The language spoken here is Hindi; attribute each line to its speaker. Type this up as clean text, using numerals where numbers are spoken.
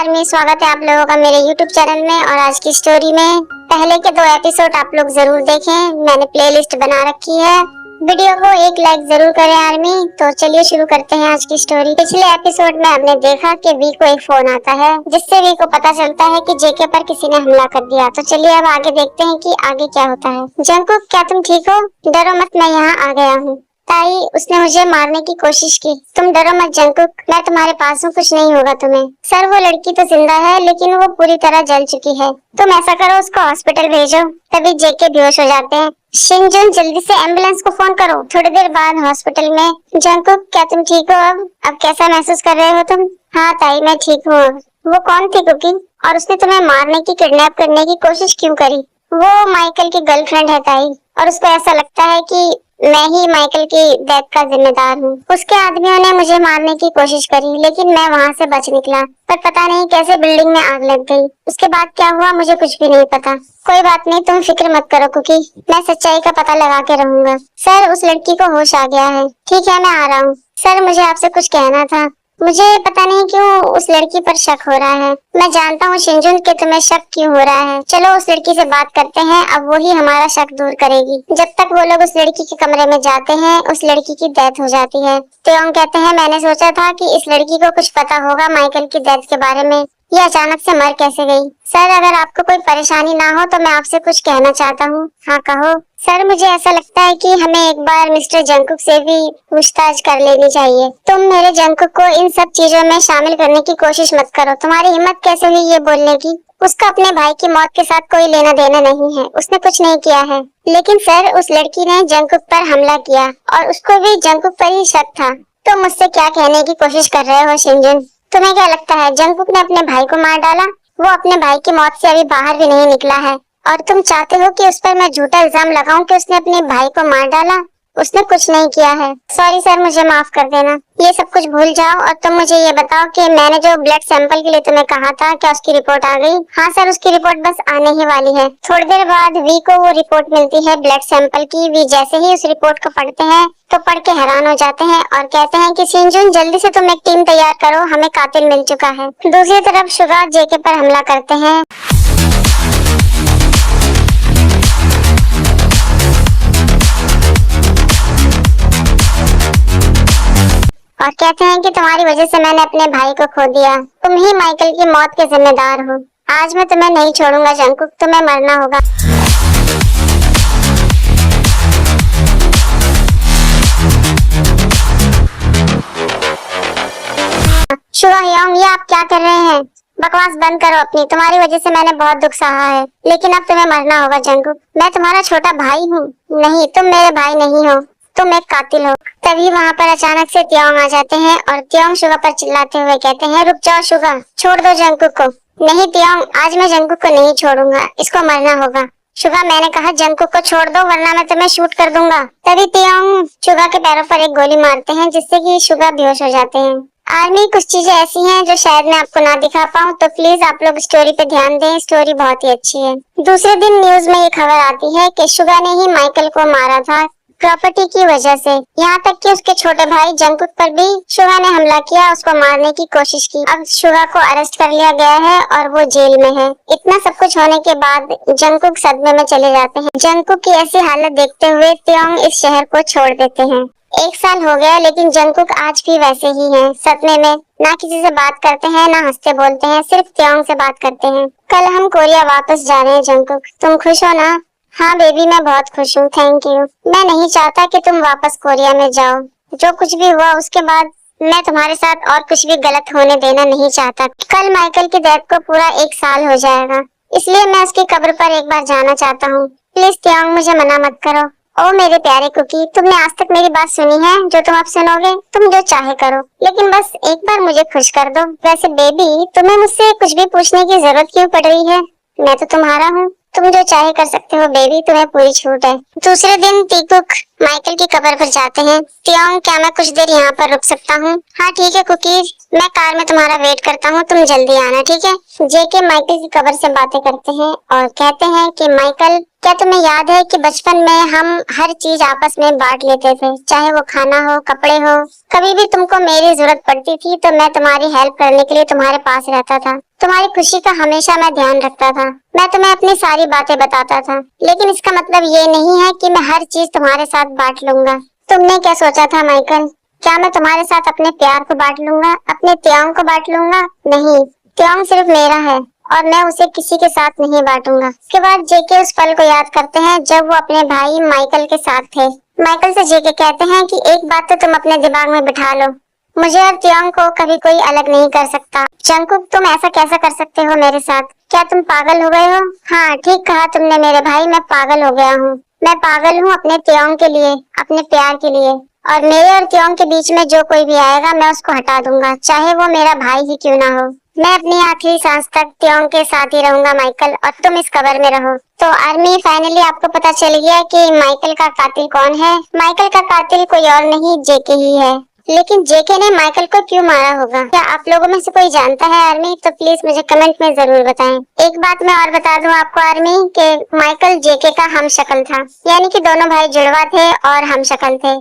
Speaker 1: आर्मी, स्वागत है आप लोगों का मेरे YouTube चैनल में। और आज की स्टोरी में पहले के 2 एपिसोड आप लोग जरूर देखें, मैंने प्लेलिस्ट बना रखी है। वीडियो को एक लाइक जरूर करें आर्मी। तो चलिए शुरू करते हैं आज की स्टोरी। पिछले एपिसोड में हमने देखा कि वी को एक फोन आता है जिससे वी को पता चलता है कि जेके पर किसी ने हमला कर दिया। तो चलिए अब आगे देखते हैं कि आगे क्या होता है। जंगकुक, क्या तुम ठीक हो? डरो मत, मैं यहाँ आ गया हूँ। ताई, उसने मुझे मारने की कोशिश की। तुम डरो मत जंगकुक, मैं तुम्हारे पास हूँ, कुछ नहीं होगा तुम्हें। सर, वो लड़की तो जिंदा है लेकिन वो पूरी तरह जल चुकी है। तुम ऐसा करो, उसको हॉस्पिटल भेजो। तभी जेके बेहोश हो जाते हैं। शिनजुन, जल्दी से एम्बुलेंस को फोन करो। थोड़ी देर बाद हॉस्पिटल में। जंगकुक, क्या तुम ठीक हो? अब कैसा महसूस कर रहे हो तुम? हाँ ताई, मैं ठीक हूँ। वो कौन थी कुकी? और उसने तुम्हें मारने की, किडनैप करने की कोशिश क्यों करी? वो माइकल की गर्लफ्रेंड है ताई, और उसको ऐसा लगता है कि मैं ही माइकल की डेथ का जिम्मेदार हूँ। उसके आदमियों ने मुझे मारने की कोशिश करी लेकिन मैं वहाँ से बच निकला, पर पता नहीं कैसे बिल्डिंग में आग लग गई। उसके बाद क्या हुआ मुझे कुछ भी नहीं पता। कोई बात नहीं, तुम फिक्र मत करो कुकी, मैं सच्चाई का पता लगा के रहूंगा। सर, उस लड़की को होश आ गया है। ठीक है, मैं आ रहा हूँ। सर, मुझे आपसे कुछ कहना था। मुझे पता नहीं क्यों उस लड़की पर शक हो रहा है। मैं जानता हूँ शिनजुन कि तुम्हें शक क्यों हो रहा है। चलो उस लड़की से बात करते हैं, अब वो ही हमारा शक दूर करेगी। जब तक वो लोग उस लड़की के कमरे में जाते हैं, उस लड़की की डेथ हो जाती है। त्योंग कहते हैं, मैंने सोचा था कि इस लड़की को कुछ पता होगा माइकल की डेथ के बारे में। ये अचानक से मर कैसे गई? सर, अगर आपको कोई परेशानी ना हो तो मैं आपसे कुछ कहना चाहता हूँ। हाँ कहो। सर, मुझे ऐसा लगता है कि हमें एक बार मिस्टर जंगकुक से भी पूछताछ कर लेनी चाहिए। तुम मेरे जंगकुक को इन सब चीजों में शामिल करने की कोशिश मत करो। तुम्हारी हिम्मत कैसे हुई ये बोलने की? उसका अपने भाई की मौत के साथ कोई लेना देना नहीं है, उसने कुछ नहीं किया है। लेकिन सर, उस लड़की ने जंगकुक पर हमला किया और उसको भी जंगकुक पर ही शक था। तो मुझसे क्या कहने की कोशिश कर रहे हो शिनजुन? तुम्हें क्या लगता है जंगकुक ने अपने भाई को मार डाला? वो अपने भाई की मौत से अभी बाहर भी नहीं निकला है, और तुम चाहते हो कि उस पर मैं झूठा इल्जाम लगाऊं कि उसने अपने भाई को मार डाला? उसने कुछ नहीं किया है। सॉरी सर, मुझे माफ कर देना। ये सब कुछ भूल जाओ और तुम मुझे ये बताओ कि मैंने जो ब्लड सैंपल के लिए तुम्हें कहा था, क्या उसकी रिपोर्ट आ गई? हाँ सर, उसकी रिपोर्ट बस आने ही वाली है। थोड़ी देर बाद वी को वो रिपोर्ट मिलती है ब्लड सैंपल की। वी जैसे ही उस रिपोर्ट को पढ़ते हैं तो पढ़ के हैरान हो जाते हैं और कहते हैं कि शिनजुन, जल्दी से तुम एक टीम तैयार करो, हमें कातिल मिल चुका है। दूसरी तरफ शुगा जेके पर हमला करते हैं। और कहते हैं कि तुम्हारी वजह से मैंने अपने भाई को खो दिया। तुम ही माइकल की मौत के जिम्मेदार हो। आज मैं तुम्हें नहीं छोड़ूंगा जंगकुक, तुम्हें मरना होगा। शुगा योंग, ये आप क्या कर रहे हैं? बकवास बंद करो अपनी। तुम्हारी वजह से मैंने बहुत दुख सहा है, लेकिन अब तुम्हें मरना होगा जंगकुक। मैं तुम्हारा छोटा भाई हूँ। नहीं, तुम मेरे भाई नहीं हो, तुम एक कातिल हो। तभी वहाँ पर अचानक से त्योंग आ जाते हैं और त्योंग शुगा पर चिल्लाते हुए कहते हैं, रुक जाओ शुगा, छोड़ दो जंगकुक को। नहीं त्योंग, आज मैं जंगकुक को नहीं छोड़ूंगा, इसको मरना होगा। शुगा, मैंने कहा जंगकुक को छोड़ दो वरना मैं तुम्हें शूट कर दूंगा। तभी त्योंग शुगा के पैरों पर एक गोली मारते हैं जिससे कि शुगा बेहोश हो जाते हैं। आर्मी, कुछ चीजें ऐसी हैं जो शायद मैं आपको ना दिखा पाऊँ, तो प्लीज आप लोग स्टोरी पे ध्यान दें, स्टोरी बहुत ही अच्छी है। दूसरे दिन न्यूज में ये खबर आती है कि शुगा ने ही माइकल को मारा था प्रॉपर्टी की वजह से। यहाँ तक कि उसके छोटे भाई जंगकुक पर भी शुगा ने हमला किया, उसको मारने की कोशिश की। अब शुगा को अरेस्ट कर लिया गया है और वो जेल में है। इतना सब कुछ होने के बाद जंगकुक सदमे में चले जाते हैं। जंगकुक की ऐसी हालत देखते हुए त्योंग इस शहर को छोड़ देते हैं। 1 साल हो गया लेकिन जंगकुक आज भी वैसे ही हैं, सदमे में। ना किसी से बात करते हैं, ना हंसते बोलते हैं, सिर्फ त्योंग से बात करते हैं। कल हम कोरिया वापस जा रहे हैं जंगकुक, तुम खुश हो ना? हाँ बेबी, मैं बहुत खुश हूँ, थैंक यू। मैं नहीं चाहता कि तुम वापस कोरिया में जाओ। जो कुछ भी हुआ उसके बाद मैं तुम्हारे साथ और कुछ भी गलत होने देना नहीं चाहता। कल माइकल की डेथ को पूरा 1 साल हो जाएगा, इसलिए मैं उसकी कब्र पर एक बार जाना चाहता हूँ। प्लीज त्योंग, मुझे मना मत करो। ओ मेरे प्यारे कुकी, तुमने आज तक मेरी बात सुनी है? जो तुम अब सुनोगे, तुम जो चाहे करो, लेकिन बस एक बार मुझे खुश कर दो। वैसे बेबी, तुम्हें मुझसे कुछ भी पूछने की जरूरत क्यों पड़ रही है? मैं तो तुम्हारा हूँ, तुम जो चाहे कर सकते हो बेबी, तुम्हें पूरी छूट है। दूसरे दिन तीकुक माइकल की कब्र पर जाते हैं। त्योंग, क्या मैं कुछ देर यहाँ पर रुक सकता हूँ? हाँ ठीक है कुकी, मैं कार में तुम्हारा वेट करता हूँ, तुम जल्दी आना, ठीक है? जेके माइकल की कब्र से बातें करते हैं और कहते हैं कि माइकल, क्या तुम्हें याद है कि बचपन में हम हर चीज आपस में बांट लेते थे, चाहे वो खाना हो, कपड़े हो। कभी भी तुमको मेरी जरूरत पड़ती थी तो मैं तुम्हारी हेल्प करने के लिए तुम्हारे पास रहता था। तुम्हारी खुशी का हमेशा मैं ध्यान रखता था। मैं तुम्हें अपनी सारी बातें बताता था, लेकिन इसका मतलब ये नहीं है कि मैं हर चीज तुम्हारे साथ बांट लूंगा। तुमने क्या सोचा था माइकल? क्या मैं तुम्हारे साथ अपने प्यार को बांट लूंगा, अपने त्याग को बांट लूंगा? नहीं, त्याग सिर्फ मेरा है और मैं उसे किसी के साथ नहीं बांटूंगा। उसके बाद जेके उस पल को याद करते हैं जब वो अपने भाई माइकल के साथ थे। माइकल से जेके कहते हैं कि एक बात तो तुम अपने दिमाग में बिठा लो, मुझे और त्योंग को कभी कोई अलग नहीं कर सकता। जंगकुक, तुम ऐसा कैसा कर सकते हो मेरे साथ? क्या तुम पागल हो गए हो? हाँ, ठीक कहा तुमने मेरे भाई, मैं पागल हो गया हूँ। मैं पागल हूँ अपने त्योंग के लिए, अपने प्यार के लिए। और मेरे और त्योंग के बीच में जो कोई भी आएगा मैं उसको हटा दूंगा, चाहे वो मेरा भाई ही क्यों ना हो। मैं अपनी आखिरी सांस तक त्योंग के साथ ही रहूंगा माइकल, और तुम इस कब्र में रहो। तो आर्मी, फाइनली आपको पता चल गया कि माइकल का कातिल कौन है। माइकल का कातिल कोई और नहीं, जेके ही है। लेकिन जेके ने माइकल को क्यों मारा होगा? क्या आप लोगों में से कोई जानता है आर्मी? तो प्लीज मुझे कमेंट में जरूर बताएं। एक बात मैं और बता दूं आपको आर्मी, कि माइकल जेके का हमशक्ल था, यानी कि दोनों भाई जुड़वा थे और हमशक्ल थे।